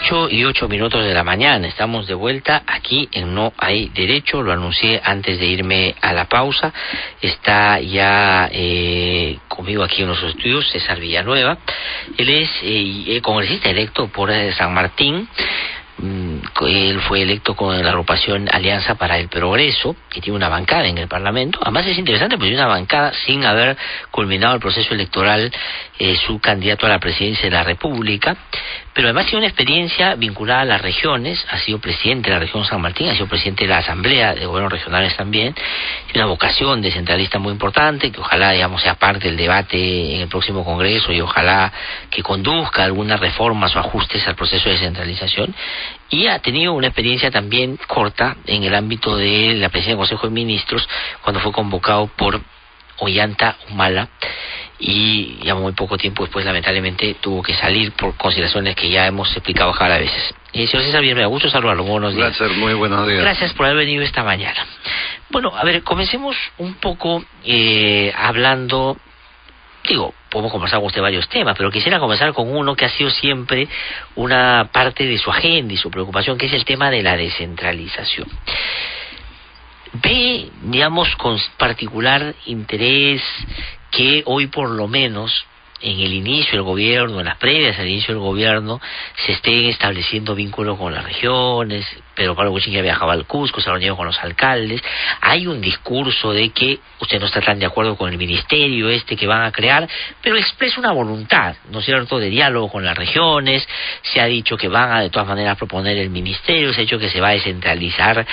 8:08 de la mañana. Estamos de vuelta aquí en No Hay Derecho. Lo anuncié antes de irme a la pausa. Está ya conmigo aquí en los estudios César Villanueva. Él es congresista electo por San Martín. Él fue electo con la agrupación Alianza para el Progreso, que tiene una bancada en el Parlamento. Además es interesante porque tiene una bancada sin haber culminado el proceso electoral, su candidato a la presidencia de la República, pero además tiene una experiencia vinculada a las regiones. Ha sido presidente de la región San Martín, ha sido presidente de la Asamblea de Gobiernos Regionales también. Tiene una vocación de centralista muy importante, que ojalá, digamos, sea parte del debate en el próximo Congreso y ojalá que conduzca algunas reformas o ajustes al proceso de descentralización. Y ha tenido una experiencia también corta en el ámbito de la presidencia del Consejo de Ministros, cuando fue convocado por Ollanta Humala, y ya muy poco tiempo después lamentablemente tuvo que salir por consideraciones que ya hemos explicado cada veces. Señor César, bienvenido, gusto saludarlo, buenos días. Gracias, muy buenos días. Gracias por haber venido esta mañana. Bueno, a ver, comencemos un poco hablando. Podemos conversar con usted varios temas, pero quisiera comenzar con uno que ha sido siempre una parte de su agenda y su preocupación, que es el tema de la descentralización. Ve, digamos, con particular interés que hoy por lo menos en el inicio del gobierno, en las previas al inicio del gobierno, se estén estableciendo vínculos con las regiones. Pedro Pablo Kuczynski ya viajaba al Cusco, se reunió con los alcaldes. Hay un discurso de que usted no está tan de acuerdo con el ministerio que van a crear, pero expresa una voluntad, ¿no es cierto?, de diálogo con las regiones. Se ha dicho que van a de todas maneras proponer el ministerio, se ha dicho que se va a descentralizar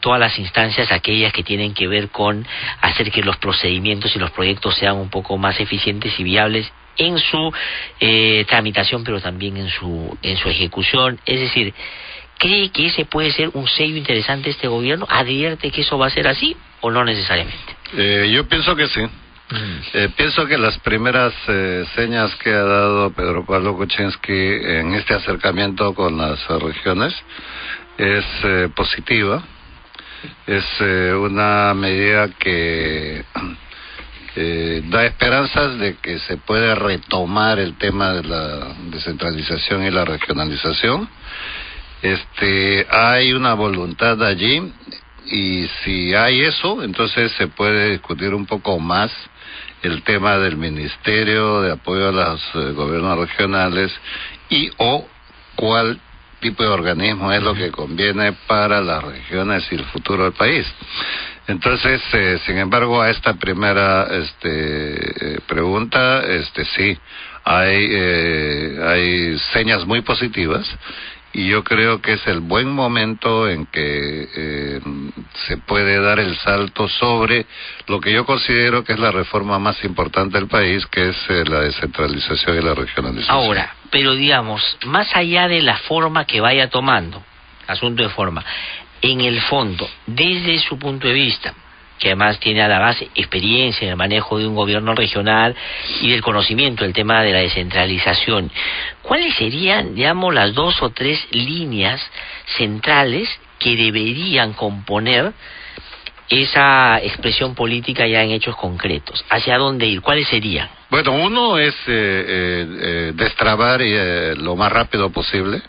todas las instancias, aquellas que tienen que ver con hacer que los procedimientos y los proyectos sean un poco más eficientes y viables en su tramitación, pero también en su ejecución. Es decir, ¿cree que ese puede ser un sello interesante de este gobierno? ¿Advierte que eso va a ser así o no necesariamente? Yo pienso que sí. Pienso que las primeras señas que ha dado Pedro Pablo Kuczynski en este acercamiento con las regiones es positiva. Es una medida que da esperanzas de que se puede retomar el tema de la descentralización y la regionalización. Hay una voluntad allí, y si hay eso, entonces se puede discutir un poco más el tema del Ministerio de Apoyo a los Gobiernos Regionales o cuál tipo de organismo es lo que conviene para las regiones y el futuro del país. Entonces, sin embargo, a esta primera pregunta, sí, hay señas muy positivas, y yo creo que es el buen momento en que se puede dar el salto sobre lo que yo considero que es la reforma más importante del país, que es la descentralización y la regionalización. Ahora, pero digamos, más allá de la forma que vaya tomando, asunto de forma, en el fondo, desde su punto de vista, que además tiene a la base experiencia en el manejo de un gobierno regional y del conocimiento del tema de la descentralización, ¿cuáles serían, digamos, las 2 o 3 líneas centrales que deberían componer esa expresión política ya en hechos concretos? ¿Hacia dónde ir? ¿Cuáles serían? Bueno, uno es destrabar lo más rápido posible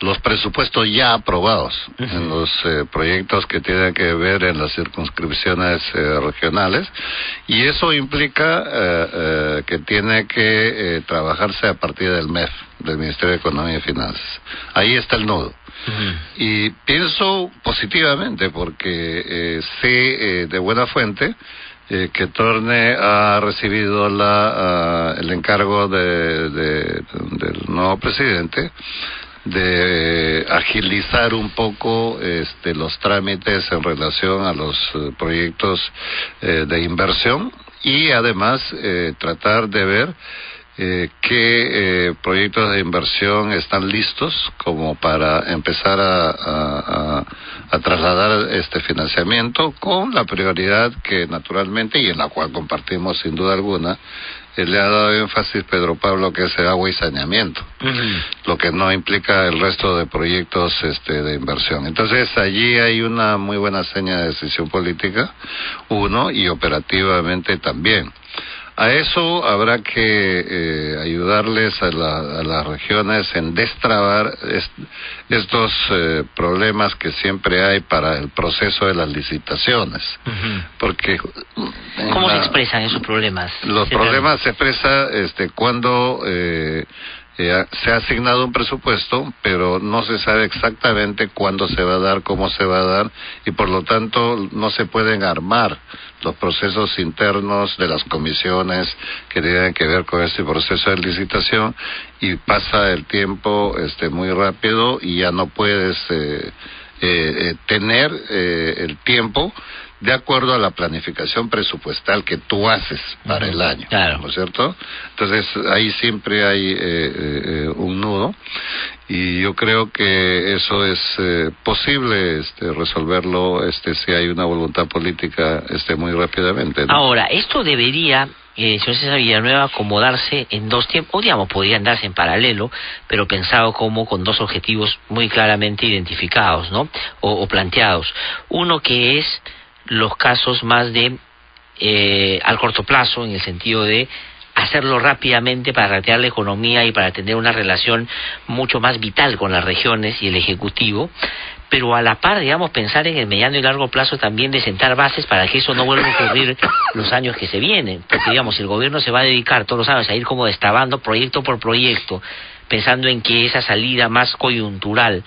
los presupuestos ya aprobados en los proyectos que tienen que ver en las circunscripciones regionales, y eso implica que tiene que trabajarse a partir del MEF, del Ministerio de Economía y Finanzas. Ahí está el nudo. Y pienso positivamente porque sé de buena fuente que Torne ha recibido el encargo del nuevo presidente de agilizar un poco los trámites en relación a los proyectos de inversión, y además tratar de ver qué proyectos de inversión están listos como para empezar a trasladar este financiamiento, con la prioridad que naturalmente, y en la cual compartimos sin duda alguna, le ha dado énfasis Pedro Pablo, que es el agua y saneamiento, lo que no implica el resto de proyectos de inversión. Entonces allí hay una muy buena seña de decisión política, y operativamente también. A eso habrá que ayudarles a las regiones en destrabar estos problemas que siempre hay para el proceso de las licitaciones. Porque ¿cómo se expresan esos problemas? Los problemas se expresan cuando se ha asignado un presupuesto, pero no se sabe exactamente cuándo se va a dar, cómo se va a dar, y por lo tanto no se pueden armar los procesos internos de las comisiones que tienen que ver con este proceso de licitación, y pasa el tiempo muy rápido y ya no puedes tener el tiempo de acuerdo a la planificación presupuestal que tú haces para el año, claro, ¿no es cierto? Entonces ahí siempre hay un nudo, y yo creo que eso es posible resolverlo si hay una voluntad política muy rápidamente, ¿no? Ahora, esto debería, señor César Villanueva, acomodarse en dos tiempos, o digamos, podrían darse en paralelo, pero pensado como con dos objetivos muy claramente identificados, ¿no? O planteados. Uno que es los casos más de al corto plazo, en el sentido de hacerlo rápidamente para reactivar la economía y para tener una relación mucho más vital con las regiones y el Ejecutivo, pero a la par, digamos, pensar en el mediano y largo plazo también de sentar bases para que eso no vuelva a ocurrir los años que se vienen, porque digamos, el gobierno se va a dedicar todos los años a ir como destrabando proyecto por proyecto, pensando en que esa salida más coyuntural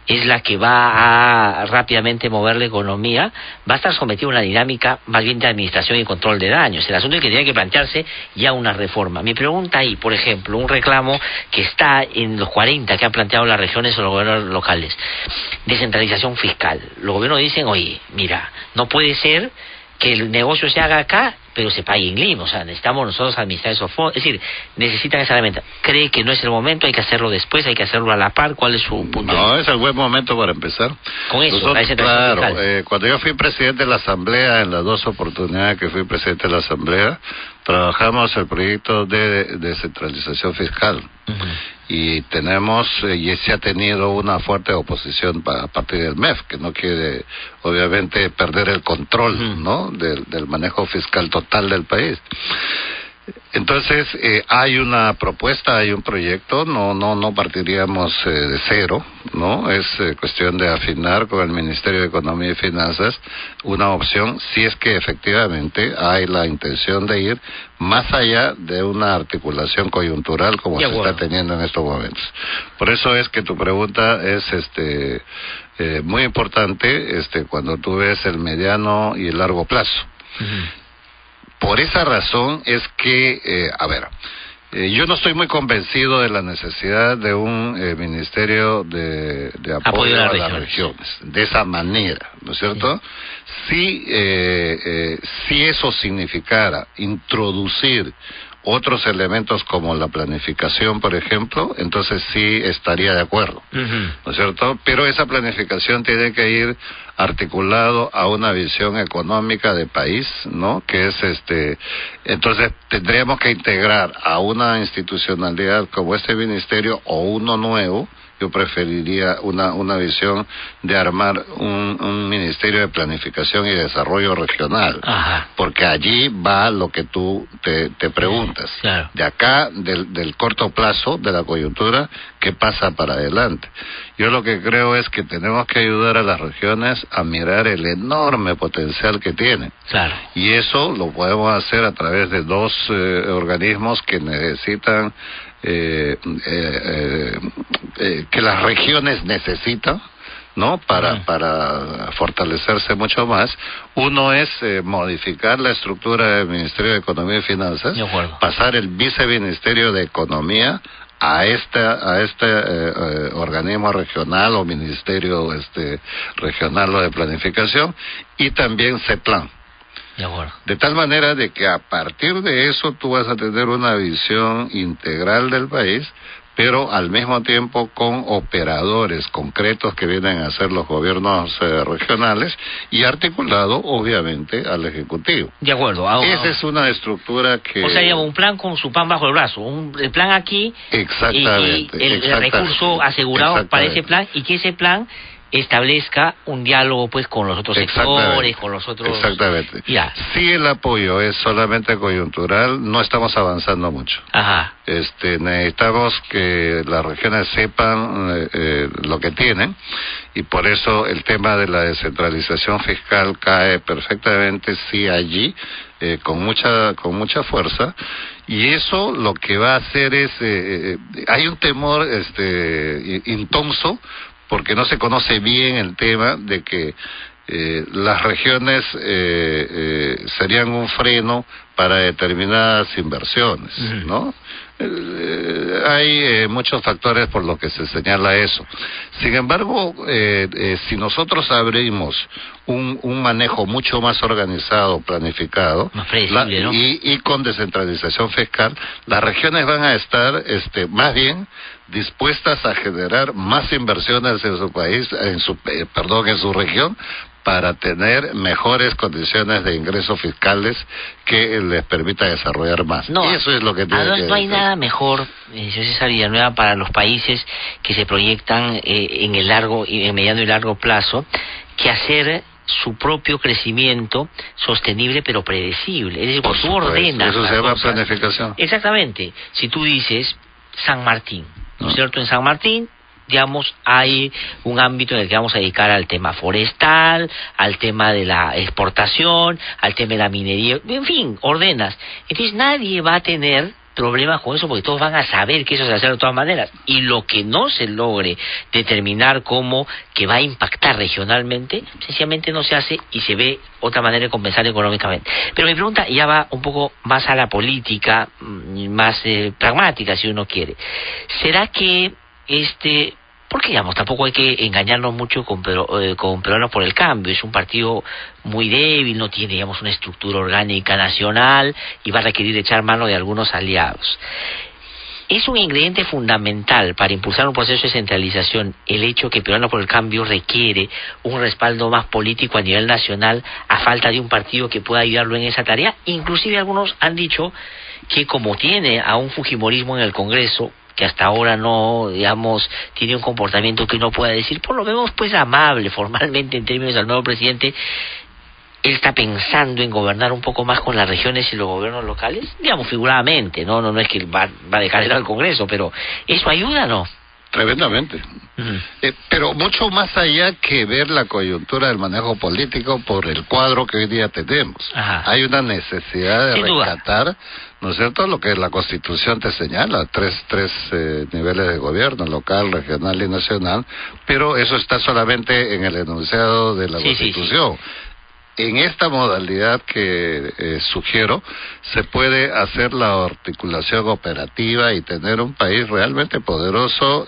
es la que va a rápidamente mover la economía, va a estar sometido a una dinámica más bien de administración y control de daños. El asunto es que tiene que plantearse ya una reforma. Mi pregunta ahí, por ejemplo, un reclamo que está en los 40 que han planteado las regiones o los gobiernos locales, descentralización fiscal. Los gobiernos dicen, oye, mira, no puede ser que el negocio se haga acá, pero se pague en Lima. O sea, necesitamos nosotros administrar esos fondos. Es decir, necesitan esa herramienta. ¿Cree que no es el momento? ¿Hay que hacerlo después? ¿Hay que hacerlo a la par? ¿Cuál es su punto? No, es el buen momento para empezar. Con eso, nosotros, claro, cuando yo fui presidente de la Asamblea, en las dos oportunidades que fui presidente de la Asamblea, trabajamos el proyecto de descentralización fiscal. Y tenemos, y se ha tenido una fuerte oposición a partir del MEF, que no quiere, obviamente, perder el control, ¿no?, del manejo fiscal total del país. Entonces, hay una propuesta, hay un proyecto, no partiríamos de cero, ¿no? Es cuestión de afinar con el Ministerio de Economía y Finanzas una opción, si es que efectivamente hay la intención de ir más allá de una articulación coyuntural como se está teniendo en estos momentos. Por eso es que tu pregunta es muy importante cuando tú ves el mediano y el largo plazo. Por esa razón es que, yo no estoy muy convencido de la necesidad de un ministerio de apoyo a las regiones, de esa manera, ¿no es cierto? Si eso significara introducir otros elementos como la planificación, por ejemplo, entonces sí estaría de acuerdo, ¿no es cierto? Pero esa planificación tiene que ir articulado a una visión económica de país, ¿no? Que es entonces tendríamos que integrar a una institucionalidad como este ministerio o uno nuevo. Yo preferiría una visión de armar un ministerio de planificación y desarrollo regional, porque allí va lo que tú te preguntas. Claro. De acá, del corto plazo, de la coyuntura, ¿qué pasa para adelante? Yo lo que creo es que tenemos que ayudar a las regiones a mirar el enorme potencial que tienen. Claro. Y eso lo podemos hacer a través de dos organismos que necesitan que las regiones necesitan, ¿no? Para fortalecerse mucho más. Uno es modificar la estructura del Ministerio de Economía y Finanzas, pasar el Viceministerio de Economía a este organismo regional o ministerio regional o de planificación, y también CEPLAN. De tal manera de que a partir de eso tú vas a tener una visión integral del país, pero al mismo tiempo con operadores concretos que vienen a ser los gobiernos regionales, y articulado obviamente al Ejecutivo. De acuerdo. Esa es una estructura que... O sea, lleva un plan con su pan bajo el brazo, el plan aquí, exactamente, y el recurso asegurado para ese plan, y que ese plan establezca un diálogo pues con los otros sectores, con los otros... Exactamente. Ya. Si el apoyo es solamente coyuntural, no estamos avanzando mucho. Ajá. Necesitamos que las regiones sepan lo que tienen, y por eso el tema de la descentralización fiscal cae perfectamente allí, con mucha fuerza. Y eso lo que va a hacer es, hay un temor intonso, porque no se conoce bien el tema de que las regiones serían un freno para determinadas inversiones, ¿no? Hay muchos factores por los que se señala eso. Sin embargo, si nosotros abrimos un manejo mucho más organizado, planificado, más predecible, ¿no? y con descentralización fiscal, las regiones van a estar más bien dispuestas a generar más inversiones en su país, en su región, para tener mejores condiciones de ingresos fiscales que les permita desarrollar más. No, eso es lo que tiene que no hay nada mejor, César Villanueva, para los países que se proyectan en mediano y largo plazo, que hacer su propio crecimiento sostenible pero predecible. Es decir, cuando tú ordenas eso se llama planificación. Exactamente. Si tú dices San Martín, ¿no es cierto? En San Martín, digamos, hay un ámbito en el que vamos a dedicar al tema forestal, al tema de la exportación, al tema de la minería, en fin, ordenas. Entonces nadie va a tener problemas con eso, porque todos van a saber que eso se va a hacer de todas maneras. Y lo que no se logre determinar como que va a impactar regionalmente, sencillamente no se hace y se ve otra manera de compensar económicamente. Pero mi pregunta ya va un poco más a la política, más pragmática, si uno quiere. ¿Será que porque digamos, tampoco hay que engañarnos mucho con Peruanos por el Cambio? Es un partido muy débil, no tiene, digamos, una estructura orgánica nacional y va a requerir echar mano de algunos aliados. ¿Es un ingrediente fundamental para impulsar un proceso de centralización el hecho que Peruanos por el Cambio requiere un respaldo más político a nivel nacional a falta de un partido que pueda ayudarlo en esa tarea? Inclusive algunos han dicho que como tiene a un fujimorismo en el Congreso, que hasta ahora no, digamos, tiene un comportamiento que uno pueda decir, por lo menos, pues, amable formalmente en términos del nuevo presidente, él está pensando en gobernar un poco más con las regiones y los gobiernos locales, digamos, figuradamente, no es que va a dejar el al Congreso, pero ¿eso ayuda o no? Tremendamente. Pero mucho más allá que ver la coyuntura del manejo político por el cuadro que hoy día tenemos. Ajá. Hay una necesidad de rescatar, ¿no es cierto?, lo que la Constitución te señala, tres niveles de gobierno, local, regional y nacional, pero eso está solamente en el enunciado de la Constitución. Sí. En esta modalidad que sugiero, se puede hacer la articulación operativa y tener un país realmente poderoso,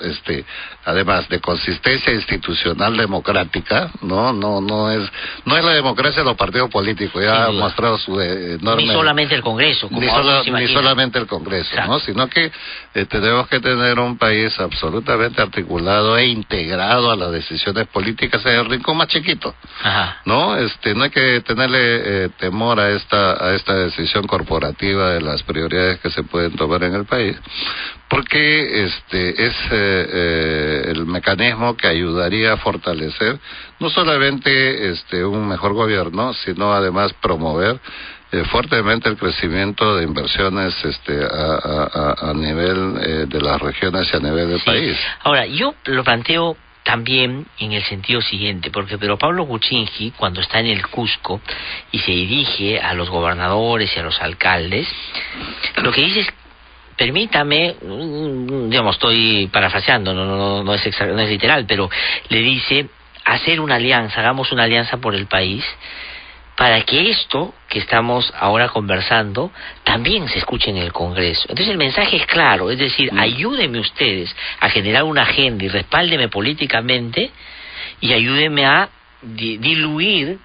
además de consistencia institucional democrática, no es la democracia de los partidos políticos, ya ha mostrado su enorme... Ni solamente el Congreso, como ni solamente el Congreso, ¿no? Sino que tenemos que tener un país absolutamente articulado e integrado a las decisiones políticas en el rincón más chiquito. Ajá. No hay que tenerle temor a esta decisión corporativa de las prioridades que se pueden tomar en el país, porque es el mecanismo que ayudaría a fortalecer no solamente un mejor gobierno, sino además promover fuertemente el crecimiento de inversiones a nivel de las regiones y a nivel del país. Ahora, yo lo planteo también en el sentido siguiente, porque Pedro Pablo Kuczynski, cuando está en el Cusco y se dirige a los gobernadores y a los alcaldes, lo que dice es: permítame, digamos, estoy parafraseando, no es literal, pero le dice: hacer una alianza, hagamos una alianza por el país, para que esto que estamos ahora conversando también se escuche en el Congreso. Entonces el mensaje es claro, es decir, ayúdenme ustedes a generar una agenda y respáldeme políticamente, y ayúdenme a diluir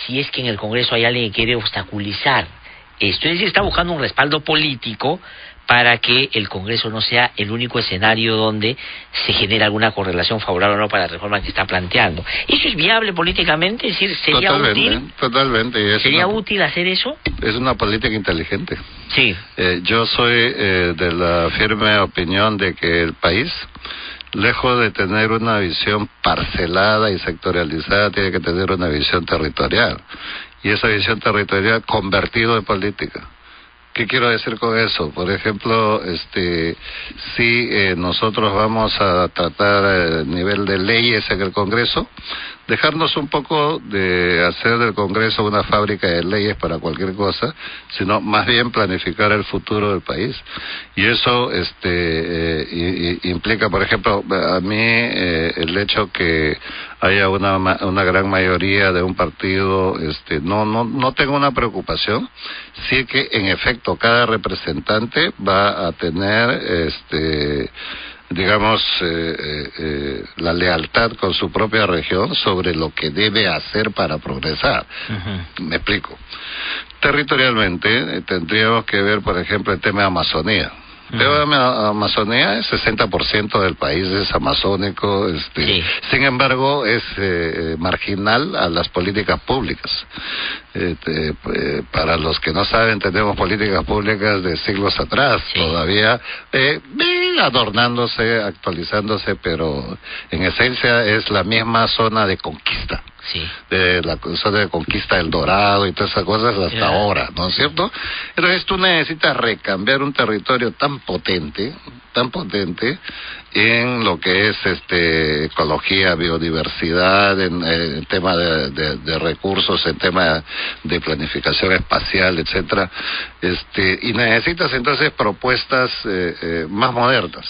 si es que en el Congreso hay alguien que quiere obstaculizar esto. Es decir, está buscando un respaldo político para que el Congreso no sea el único escenario donde se genera alguna correlación favorable o no para la reforma que está planteando. ¿Eso es viable políticamente? Es decir, ¿sería útil? Totalmente. ¿Sería útil hacer eso? Es una política inteligente. Sí. Yo soy de la firme opinión de que el país, lejos de tener una visión parcelada y sectorializada, tiene que tener una visión territorial. Y esa visión territorial convertido en política. ¿Qué quiero decir con eso? Por ejemplo, si nosotros vamos a tratar el nivel de leyes en el Congreso, dejarnos un poco de hacer del Congreso una fábrica de leyes para cualquier cosa, sino más bien planificar el futuro del país. Y eso implica, por ejemplo, a mí el hecho que haya una gran mayoría de un partido, no tengo una preocupación, sí que en efecto cada representante va a tener digamos, la lealtad con su propia región sobre lo que debe hacer para progresar. Me explico. Territorialmente tendríamos que ver, por ejemplo, el tema de Amazonía. La Amazonía, es 60% del país es amazónico, sí. Sin embargo es marginal a las políticas públicas. Para los que no saben, tenemos políticas públicas de siglos atrás, sí. Todavía adornándose, actualizándose, pero en esencia es la misma zona de conquista. Sí. De la zona de conquista del Dorado y todas esas cosas hasta ahora, ¿no es cierto? Entonces tú necesitas recambiar un territorio tan potente en lo que es ecología, biodiversidad, en tema de recursos, en tema de planificación espacial, etcétera, y necesitas entonces propuestas más modernas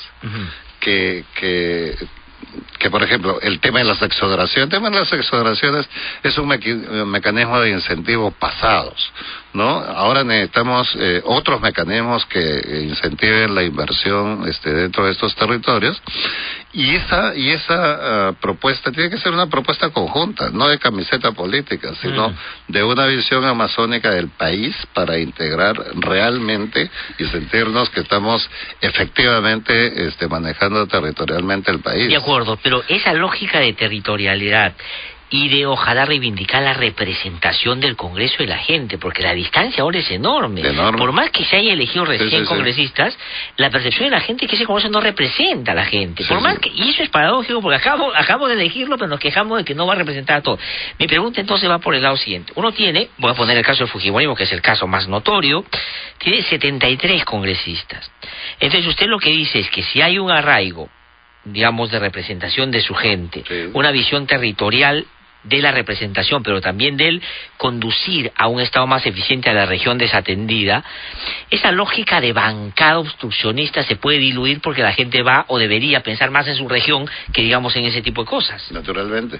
que por ejemplo el tema de las exoneraciones. El tema de las exoneraciones es un mecanismo de incentivos pasados, ¿no? Ahora necesitamos otros mecanismos que incentiven la inversión dentro de estos territorios, y esa propuesta tiene que ser una propuesta conjunta, no de camiseta política, sino de una visión amazónica del país para integrar realmente y sentirnos que estamos efectivamente manejando territorialmente el país. De acuerdo, pero esa lógica de territorialidad y de ojalá reivindicar la representación del Congreso y la gente, porque la distancia ahora es enorme. Por más que se haya elegido recién congresistas, la percepción de la gente es que ese Congreso no representa a la gente. Por más que, y eso es paradójico, porque acabo de elegirlo, pero nos quejamos de que no va a representar a todos. Mi pregunta entonces va por el lado siguiente. Uno tiene, voy a poner el caso del Fujimorismo, que es el caso más notorio, tiene 73 congresistas. Entonces usted lo que dice es que si hay un arraigo, digamos, de representación de su gente, una visión territorial de la representación, pero también del conducir a un Estado más eficiente a la región desatendida, esa lógica de bancada obstruccionista se puede diluir porque la gente va o debería pensar más en su región que, digamos, en ese tipo de cosas. Naturalmente.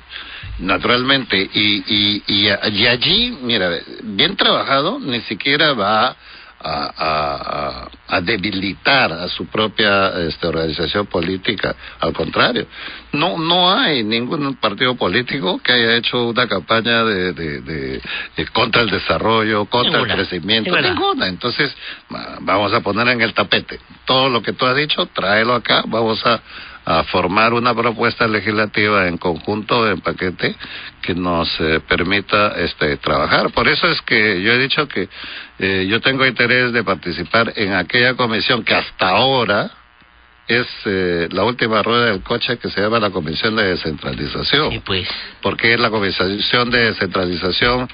Y allí, mira, bien trabajado, ni siquiera va a debilitar a su propia organización política. Al contrario, no hay ningún partido político que haya hecho una campaña de contra el desarrollo, contra el crecimiento, ninguna. Entonces vamos a poner en el tapete todo lo que tú has dicho, tráelo acá, vamos a formar una propuesta legislativa en conjunto, en paquete, que nos permita trabajar. Por eso es que yo he dicho que yo tengo interés de participar en aquella comisión que hasta ahora es la última rueda del coche, que se llama la Comisión de Descentralización. Sí, pues. Porque la Comisión de Descentralización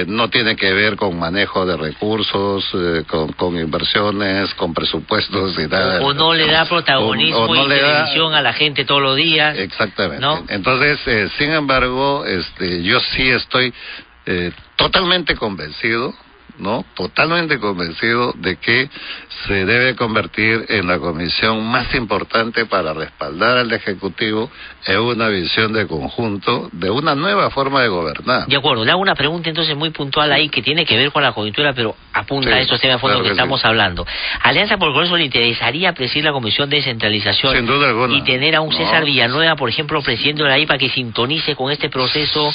no tiene que ver con manejo de recursos, con inversiones, con presupuestos y nada. O no le da protagonismo y televisión a la gente todos los días. Exactamente. ¿No? Entonces, sin embargo, yo sí estoy totalmente convencido, ¿no? Totalmente convencido de que se debe convertir en la comisión más importante para respaldar al Ejecutivo en una visión de conjunto de una nueva forma de gobernar. De acuerdo, le hago una pregunta entonces muy puntual ahí que tiene que ver con la coyuntura, pero apunta a estos temas de fondo que estamos hablando. ¿Alianza por el Progreso le interesaría presidir la Comisión de Descentralización? Sin duda alguna. Y tener a un César Villanueva, por ejemplo, presidiendo ahí para que sintonice con este proceso?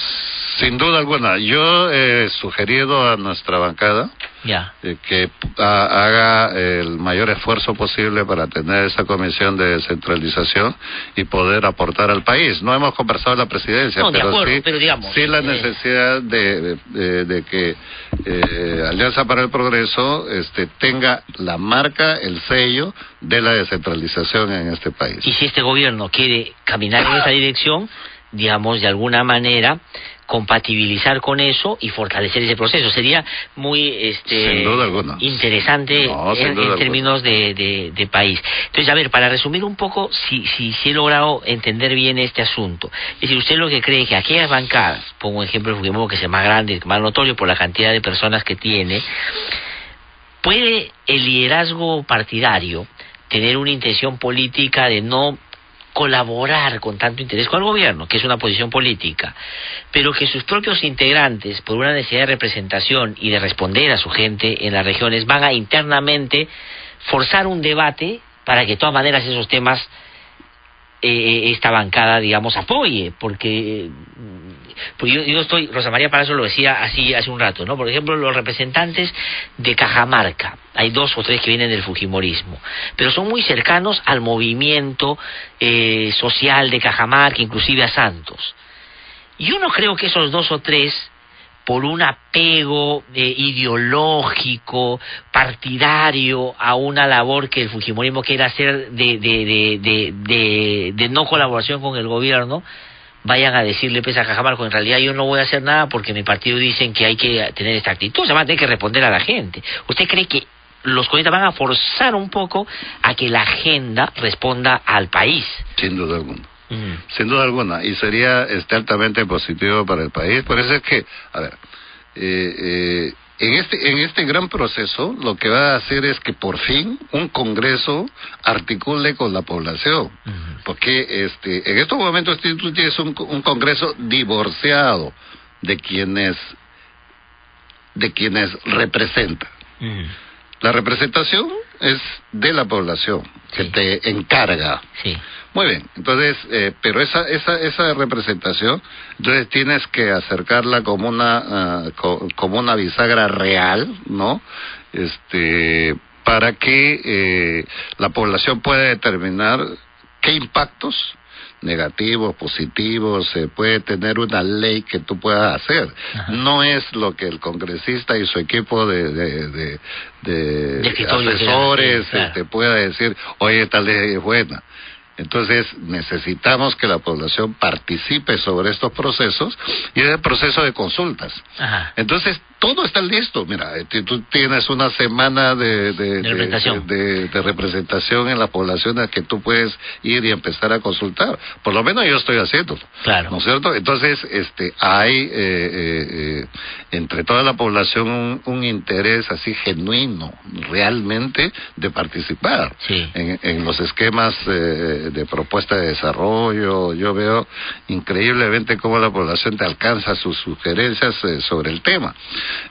Sin duda alguna. Yo he sugerido a nuestra bancada Ya. Que haga el mayor esfuerzo posible para tener esa comisión de descentralización y poder aportar al país. No hemos conversado en la presidencia, no, pero, acuerdo, sí, pero digamos, sí la necesidad de que Alianza para el Progreso tenga la marca, el sello de la descentralización en este país. Y si este gobierno quiere caminar en esa dirección, digamos, de alguna manera compatibilizar con eso y fortalecer ese proceso. Sería muy sin duda alguna. interesante en términos de país. Entonces, a ver, para resumir un poco, si he logrado entender bien este asunto. Es decir, usted lo que cree que aquellas bancadas, pongo un ejemplo de Fujimori que es el más grande, el más notorio por la cantidad de personas que tiene, ¿puede el liderazgo partidario tener una intención política de no colaborar con tanto interés con el gobierno, que es una posición política, pero que sus propios integrantes, por una necesidad de representación y de responder a su gente en las regiones, van a internamente forzar un debate para que de todas maneras esos temas esta bancada, digamos, apoye? Porque yo estoy, Rosa María Palacio lo decía así hace un rato, ¿no? Por ejemplo, los representantes de Cajamarca, hay 2 o 3 que vienen del fujimorismo, pero son muy cercanos al movimiento social de Cajamarca, inclusive a Santos. Yo no creo que esos 2 o 3, por un apego ideológico, partidario a una labor que el fujimorismo quiere hacer de no colaboración con el gobierno, vayan a decirle a Cajamarca, en realidad yo no voy a hacer nada porque mi partido dicen que hay que tener esta actitud, se va a tener que responder a la gente. ¿Usted cree que los comunistas van a forzar un poco a que la agenda responda al país? Sin duda alguna. Sin duda alguna, y sería altamente positivo para el país. Por eso es que, a ver, en este gran proceso lo que va a hacer es que por fin un Congreso articule con la población, porque en estos momentos tú tienes un Congreso divorciado de quienes representan. La representación es de la población, que te encarga. Sí. Muy bien, entonces, pero esa representación, entonces tienes que acercarla como una bisagra real, ¿no? Para que la población pueda determinar qué impactos negativos, positivos, puede tener una ley que tú puedas hacer. Ajá. No es lo que el congresista y su equipo de asesores claro. Pueda decir, oye, esta ley es buena. Entonces necesitamos que la población participe sobre estos procesos y es el proceso de consultas. Ajá. Entonces todo está listo. Mira, tú tienes una semana de representación en la población a que tú puedes ir y empezar a consultar. Por lo menos yo estoy haciéndolo. Claro. ¿No es cierto? Entonces hay entre toda la población un interés así genuino, realmente, de participar en los esquemas de propuesta de desarrollo. Yo veo increíblemente cómo la población te alcanza sus sugerencias sobre el tema.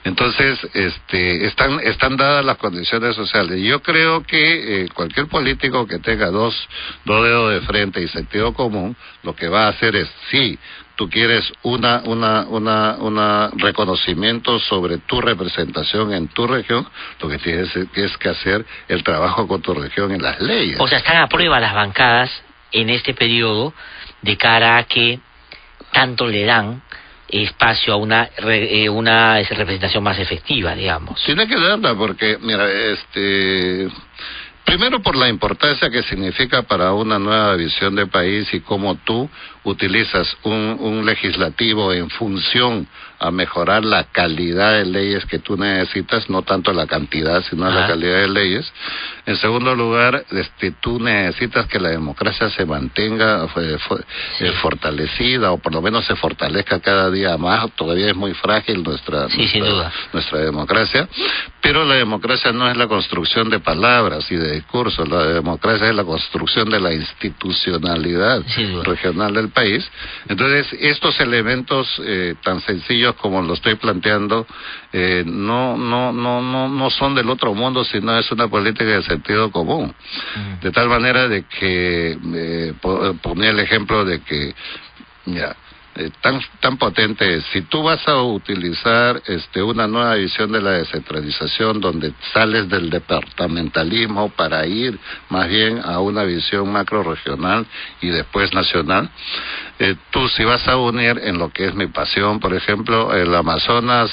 Entonces, están dadas las condiciones sociales. Yo creo que cualquier político que tenga dos dedos de frente y sentido común, lo que va a hacer es, sí, tú quieres una reconocimiento sobre tu representación en tu región, lo que tienes que hacer el trabajo con tu región en las leyes. O sea, están a prueba las bancadas en este periodo de cara a que tanto le dan espacio a una representación más efectiva, digamos. Tiene que darla porque, mira, primero por la importancia que significa para una nueva visión de país y cómo tú utilizas un legislativo en función a mejorar la calidad de leyes que tú necesitas, no tanto la cantidad, sino la calidad de leyes. En segundo lugar, tú necesitas que la democracia se mantenga fortalecida, o por lo menos se fortalezca cada día más. Todavía es muy frágil nuestra democracia, pero la democracia no es la construcción de palabras y de discursos, la democracia es la construcción de la institucionalidad regional del país. Entonces, estos elementos tan sencillos como lo estoy planteando, no son del otro mundo, sino es una política de sentido común. De tal manera de que ponía el ejemplo de que, mira, tan potente. Si tú vas a utilizar una nueva visión de la descentralización, donde sales del departamentalismo para ir más bien a una visión macro regional y después nacional, tú si vas a unir en lo que es mi pasión, por ejemplo, el Amazonas,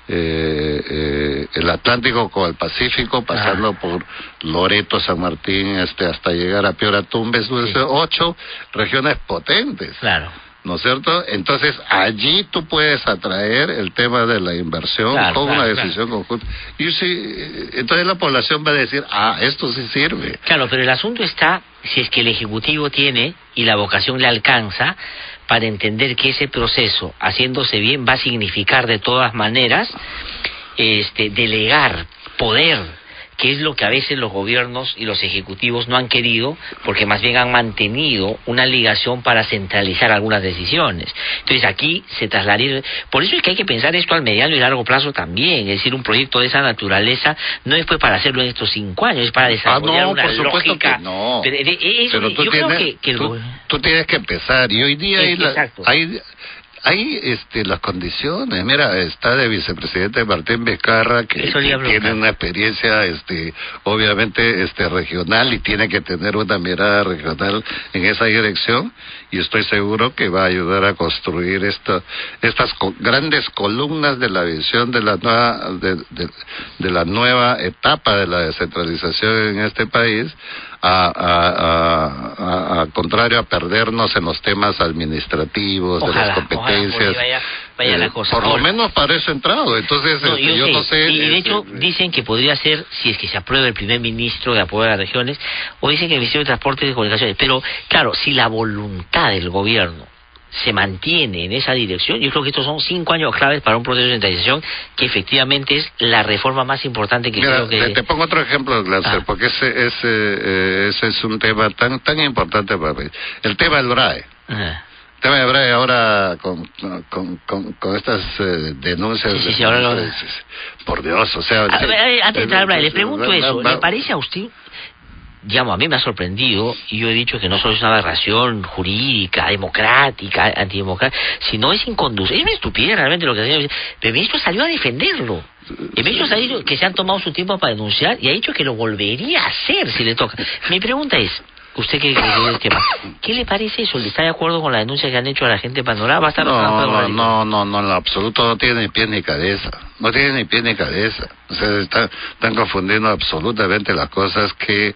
el Atlántico con el Pacífico, pasando por Loreto, San Martín, hasta llegar a Piura, Tumbes, 8 regiones potentes. Claro. ¿No es cierto? Entonces, allí tú puedes atraer el tema de la inversión con una decisión conjunta. Y entonces la población va a decir, esto sí sirve. Claro, pero el asunto está si es que el Ejecutivo tiene y la vocación le alcanza para entender que ese proceso, haciéndose bien, va a significar de todas maneras delegar poder, que es lo que a veces los gobiernos y los ejecutivos no han querido, porque más bien han mantenido una ligación para centralizar algunas decisiones. Entonces aquí se trasladaría. Por eso es que hay que pensar esto al mediano y largo plazo también. Es decir, un proyecto de esa naturaleza no es pues para hacerlo en estos 5 años, es para desarrollar una por supuesto lógica. Que no. Pero tú tienes que empezar, y hoy día hay las condiciones. Mira, está de vicepresidente Martín Vizcarra, que tiene una experiencia obviamente regional, y tiene que tener una mirada regional en esa dirección, y estoy seguro que va a ayudar a construir estas grandes columnas de la visión de la nueva de la nueva etapa de la descentralización en este país, contrario a perdernos en los temas administrativos, de las competencias. Vaya la cosa. Por lo menos para eso entrado. Entonces, yo no sé. Y de hecho, dicen que podría ser, si es que se aprueba el primer ministro de apoyo a las regiones, o dicen que el Ministerio de Transporte y Comunicaciones. Pero, claro, si la voluntad del gobierno se mantiene en esa dirección, yo creo que estos son 5 años claves para un proceso de centralización que efectivamente es la reforma más importante que creo que... Te pongo otro ejemplo, Glancer, porque ese es un tema tan importante para mí. El tema del BRAE. El tema del BRAE ahora con estas denuncias... Sí, ahora por Dios, o sea... antes de entrar al BRAE, le pregunto eso, ¿le parece a usted...? Digamos, a mí me ha sorprendido, y yo he dicho que no solo es una aberración jurídica, democrática, antidemocrática, sino es inconducible, es una estupidez realmente lo que hacía. Pero el ministro salió a defenderlo. El ministro ha dicho que se han tomado su tiempo para denunciar y ha dicho que lo volvería a hacer si le toca. Mi pregunta es, usted que el tema, ¿qué le parece eso? ¿Le está de acuerdo con la denuncia que han hecho a la gente de Pandora? ¿Va a estar no, en lo absoluto no tiene ni pie ni cabeza. No tiene ni pie ni cabeza. O sea, están confundiendo absolutamente las cosas que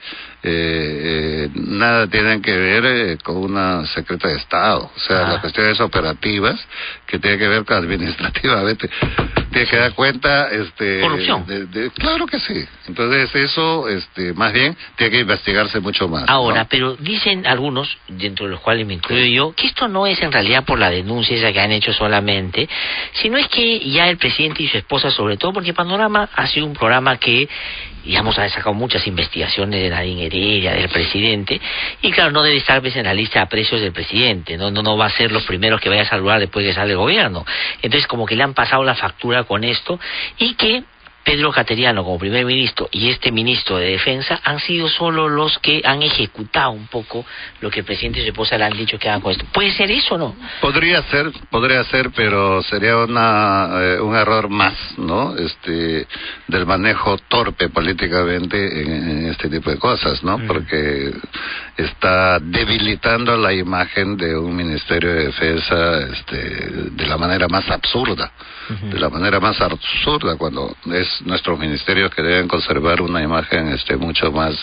nada tienen que ver con una secreta de Estado. O sea, las cuestiones operativas que tienen que ver con administrativamente. Tiene que dar cuenta corrupción. Claro que sí. Entonces eso más bien tiene que investigarse mucho más. Ahora, ¿no? pero dicen algunos, dentro de los cuales me incluyo yo, que esto no es en realidad por la denuncia esa que han hecho solamente, sino es que ya el presidente y su esposa, sobre todo porque Panorama ha sido un programa que, digamos, ha sacado muchas investigaciones de Nadine Heredia, del presidente, y claro, no debe estar en la lista de aprecios del presidente, no va a ser los primeros que vaya a saludar después que sale el gobierno. Entonces, como que le han pasado la factura con esto, y que Pedro Cateriano como primer ministro y este ministro de Defensa han sido solo los que han ejecutado un poco lo que el presidente y su esposa le han dicho que hagan con esto. ¿Puede ser eso o no? Podría ser, pero sería un error más, ¿no? Del manejo torpe políticamente en este tipo de cosas, ¿no? Porque está debilitando la imagen de un Ministerio de Defensa de la manera más absurda. De la manera más absurda, cuando es nuestros ministerios que deben conservar una imagen mucho más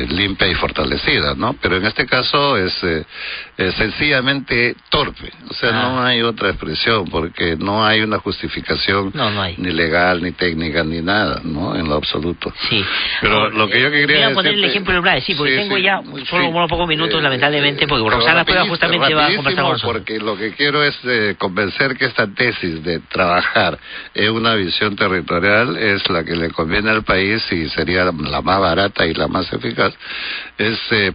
limpia y fortalecida, ¿no? Pero en este caso es sencillamente torpe, o sea, no hay otra expresión, porque no hay una justificación ni legal, ni técnica, ni nada, ¿no? En lo absoluto. Sí. Pero lo que yo quería decir... Voy a poner el ejemplo del BRAE, porque tengo ya solo unos pocos minutos, lamentablemente, porque Roxana Puebla justamente va a conversar con nosotros. Porque lo que quiero es convencer que esta tesis de trabajar en una visión territorial es la que le conviene al país y sería la más barata y la más eficaz.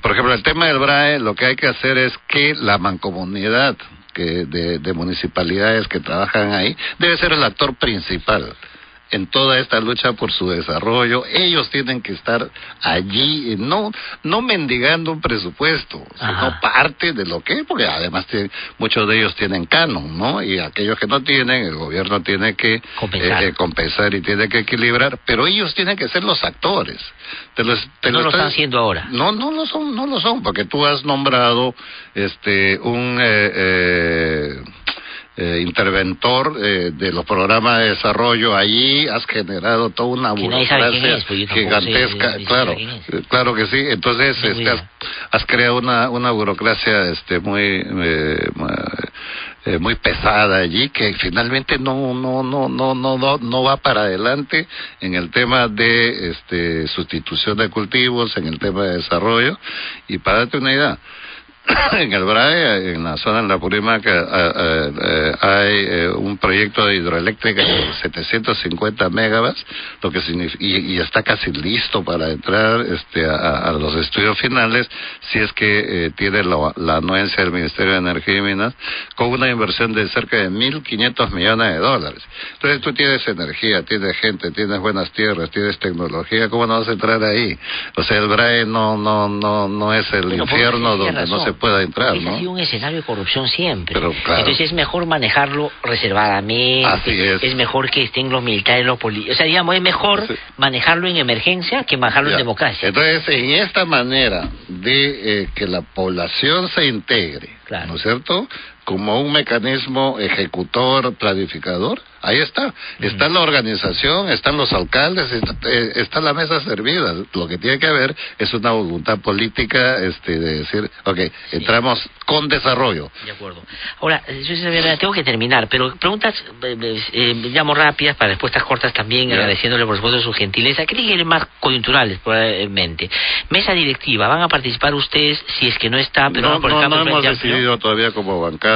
Por ejemplo, el tema del BRAE, lo que hay que hacer es que la mancomunidad de municipalidades que trabajan ahí debe ser el actor principal en toda esta lucha por su desarrollo. Ellos tienen que estar allí, no mendigando un presupuesto, sino parte de lo que, porque además muchos de ellos tienen canon, ¿no? Y aquellos que no tienen, el gobierno tiene que compensar y tiene que equilibrar, pero ellos tienen que ser los actores. No lo están haciendo ahora. No lo son, porque tú has nombrado un interventor de los programas de desarrollo. Allí has generado toda una burocracia gigantesca. Claro que sí. Entonces has creado una burocracia muy pesada allí, que finalmente no va para adelante en el tema de sustitución de cultivos, en el tema de desarrollo. Y para darte una idea, en el BRAE, en la zona de la Purímaca, hay un proyecto de hidroeléctrica de 750 megawatts, lo que significa, y está casi listo para entrar a los estudios finales, si es que tiene la anuencia del Ministerio de Energía y Minas, con una inversión de cerca de $1.500 millones. Entonces tú tienes energía, tienes gente, tienes buenas tierras, tienes tecnología, ¿cómo no vas a entrar ahí? O sea, el BRAE no es el infierno donde no se pueda entrar, ¿no? Ha sido un escenario de corrupción siempre. Pero, claro, entonces es mejor manejarlo reservadamente. Así es mejor que estén los militares, los políticos. O sea, digamos, es mejor manejarlo en emergencia que manejarlo en democracia. Entonces, en esta manera de que la población se integre, ¿no es cierto?, como un mecanismo ejecutor, planificador, ahí está. Está la organización, están los alcaldes, está la mesa servida. Lo que tiene que haber es una voluntad política de decir, entramos con desarrollo. De acuerdo. Ahora, yo tengo que terminar, pero preguntas, digamos, rápidas, para respuestas cortas también, agradeciéndole por supuesto su gentileza. ¿Qué tienen más coyunturales, probablemente? Mesa directiva, ¿van a participar ustedes si es que no está? Pero no hemos decidido todavía como bancada.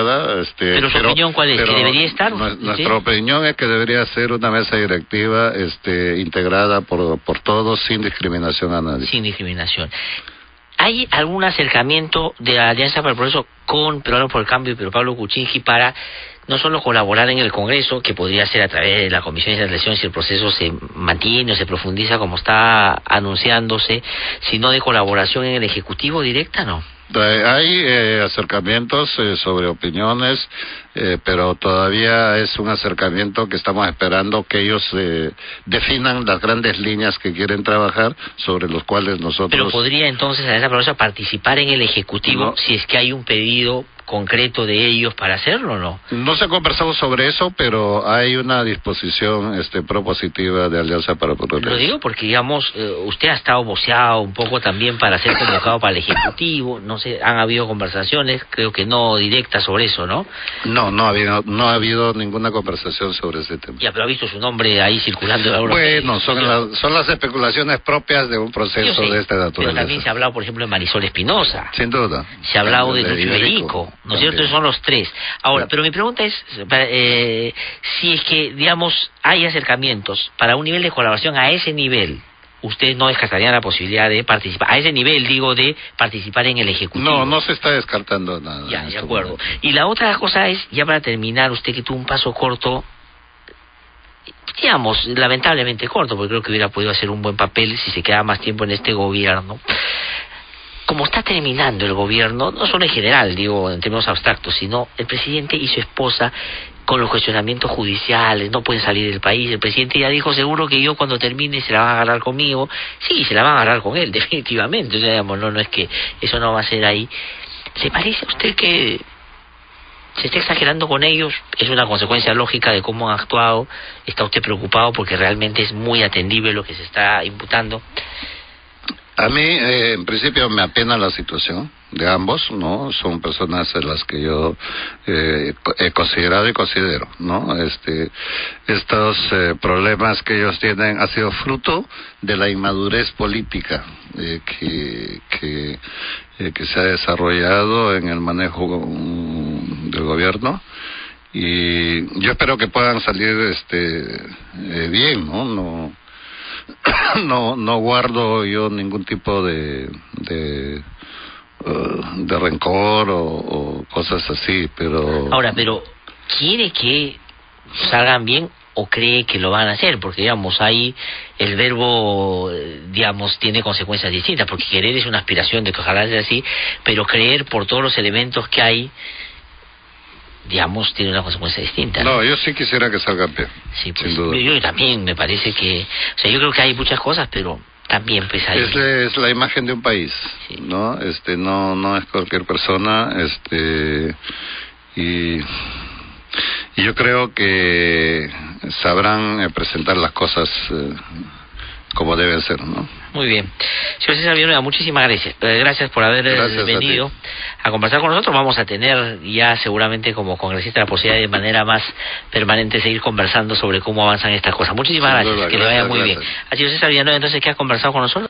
¿Pero su opinión cuál es? ¿Que debería estar? Nuestra opinión es que debería ser una mesa directiva integrada por todos, sin discriminación a nadie. Sin discriminación. ¿Hay algún acercamiento de la Alianza para el Progreso con Peruanos por el Cambio y Pedro Pablo Kuczynski para no solo colaborar en el Congreso, que podría ser a través de la Comisión de Elecciones si el proceso se mantiene o se profundiza como está anunciándose, sino de colaboración en el Ejecutivo directa, ¿no? Hay acercamientos sobre opiniones, pero todavía es un acercamiento que estamos esperando que ellos definan las grandes líneas que quieren trabajar, sobre los cuales nosotros... Pero podría entonces Alianza Progreso participar en el Ejecutivo si es que hay un pedido concreto de ellos para hacerlo, ¿o no? No se ha conversado sobre eso, pero hay una disposición propositiva de Alianza para el Progreso. Lo digo porque, digamos, usted ha estado voceado un poco también para ser convocado para el Ejecutivo. No sé, han habido conversaciones, creo que no directas sobre eso, ¿no? No ha habido ninguna conversación sobre ese tema. Ya, pero ha visto su nombre ahí circulando en alguna... Bueno, son las especulaciones propias de un proceso de esta naturaleza. Pero también se ha hablado, por ejemplo, de Marisol Espinosa. Sin duda. Se ha hablado de Lucho Iberico, ¿no es cierto? Esos son los tres. Ahora, pero mi pregunta es, si es que, digamos, hay acercamientos para un nivel de colaboración a ese nivel, ¿ustedes no descartarían la posibilidad de participar, a ese nivel, digo, de participar en el Ejecutivo? No se está descartando nada. Ya, de acuerdo. Y la otra cosa es, ya para terminar, usted que tuvo un paso corto, digamos, lamentablemente corto, porque creo que hubiera podido hacer un buen papel si se quedaba más tiempo en este gobierno. Como está terminando el gobierno, no solo en general, digo, en términos abstractos, sino el presidente y su esposa con los cuestionamientos judiciales, no pueden salir del país. El presidente ya dijo, seguro que yo cuando termine se la van a agarrar conmigo. Sí, se la van a agarrar con él, definitivamente. O sea, digamos, no es que eso no va a ser ahí. ¿Se parece a usted que se está exagerando con ellos? ¿Es una consecuencia lógica de cómo han actuado? ¿Está usted preocupado porque realmente es muy atendible lo que se está imputando? A mí, en principio, me apena la situación de ambos, ¿no? Son personas a las que yo he considerado y considero, ¿no? Estos problemas que ellos tienen ha sido fruto de la inmadurez política que se ha desarrollado en el manejo del gobierno, y yo espero que puedan salir bien, ¿no? No guardo yo ningún tipo de rencor o cosas así, pero... Ahora, pero ¿quiere que salgan bien o cree que lo van a hacer, porque digamos ahí el verbo digamos tiene consecuencias distintas, porque querer es una aspiración de que ojalá sea así, pero creer por todos los elementos que hay, digamos, tiene una consecuencia distinta. No, yo sí quisiera que salga bien, sí, pues, sin duda. Yo también me parece que, o sea, yo creo que hay muchas cosas, pero también pues hay... Es la imagen de un país, sí. ¿No? No es cualquier persona, y yo creo que sabrán presentar las cosas como deben ser, ¿no? Muy bien. Señor César Villanueva, muchísimas gracias. Gracias por haber venido a conversar con nosotros. Vamos a tener ya seguramente como congresista la posibilidad de manera más permanente seguir conversando sobre cómo avanzan estas cosas. Muchísimas gracias. Que le vaya muy bien. Ha sido César Villanueva entonces que ha conversado con nosotros.